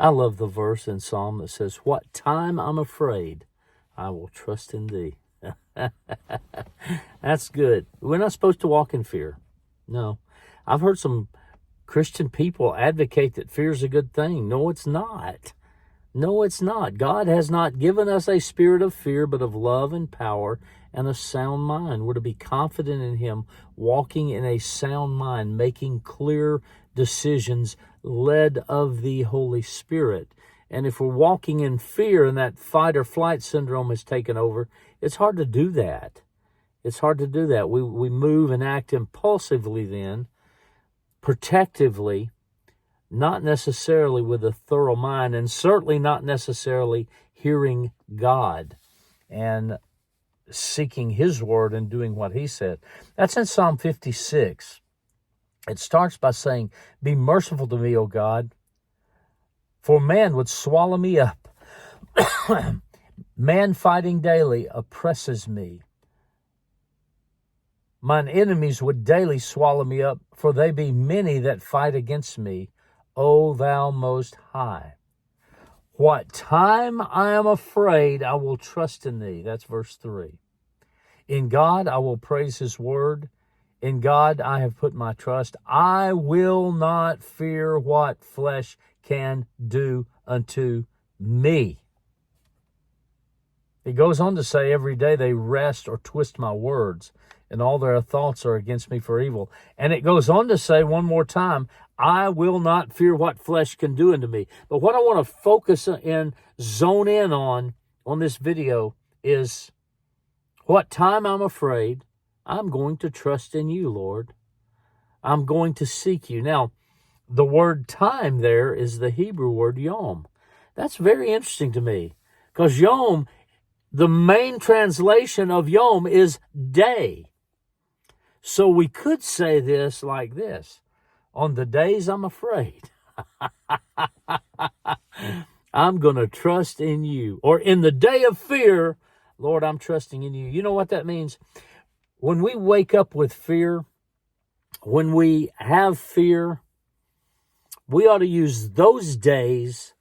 I love the verse in Psalm that says, "What time I'm afraid, I will trust in thee." That's good. We're not supposed to walk in fear. No. I've heard some Christian people advocate that fear is a good thing. No, it's not. No, it's not. God has not given us a spirit of fear, but of love and power and a sound mind. We're to be confident in Him, walking in a sound mind, making clear decisions led of the Holy Spirit. And if we're walking in fear and that fight or flight syndrome has taken over, it's hard to do that. It's hard to do that. We move and act impulsively then, protectively, not necessarily with a thorough mind, and certainly not necessarily hearing God and seeking His word and doing what He said. That's in Psalm 56. It starts by saying, "Be merciful to me, O God, for man would swallow me up. Man fighting daily oppresses me. Mine enemies would daily swallow me up, for they be many that fight against me, O thou most high. What time I am afraid, I will trust in thee." That's verse 3. "In God I will praise His word. In God I have put my trust. I will not fear what flesh can do unto me." It goes on to say, "Every day they wrest or twist my words, and all their thoughts are against me for evil." And it goes on to say one more time, "I will not fear what flesh can do unto me." But what I want to focus and zone in on this video is, what time I'm afraid, I'm going to trust in you, Lord. I'm going to seek you. Now, the word time there is the Hebrew word yom. That's very interesting to me, because yom, the main translation of yom is day. So we could say this like this: on the days I'm afraid, I'm going to trust in you. Or in the day of fear, Lord, I'm trusting in you. You know what that means? When we wake up with fear, when we have fear, we ought to use those days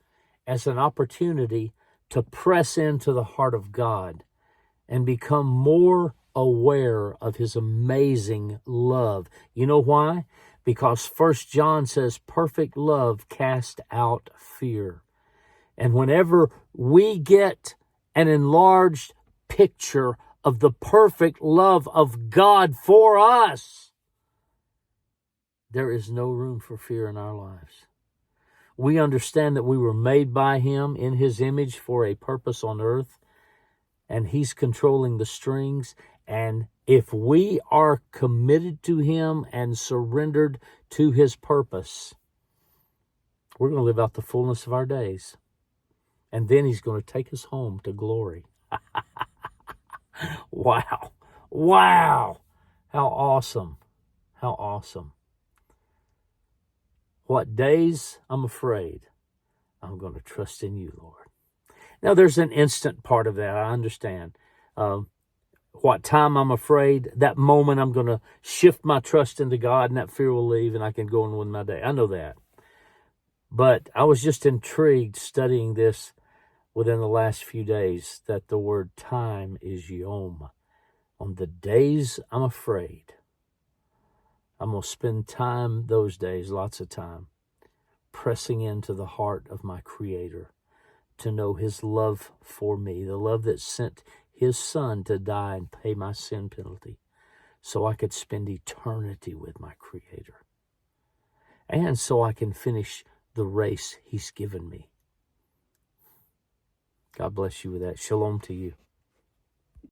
as an opportunity to press into the heart of God and become more aware of His amazing love. You know why? Because 1 John says, "Perfect love casts out fear." And whenever we get an enlarged picture of the perfect love of God for us, there is no room for fear in our lives. We understand that we were made by Him in His image for a purpose on earth, and He's controlling the strings. And if we are committed to Him and surrendered to His purpose, we're going to live out the fullness of our days. And then He's going to take us home to glory. Wow. Wow. How awesome. How awesome. What days I'm afraid, I'm going to trust in you, Lord. Now, there's an instant part of that. I understand. What time I'm afraid, that moment I'm going to shift my trust into God, and that fear will leave and I can go on with my day. I know that. But I was just intrigued studying this within the last few days, that the word time is yom. On the days I'm afraid, I'm going to spend time those days, lots of time, pressing into the heart of my Creator to know His love for me, the love that sent His Son to die and pay my sin penalty so I could spend eternity with my Creator, and so I can finish the race He's given me. God bless you with that. Shalom to you.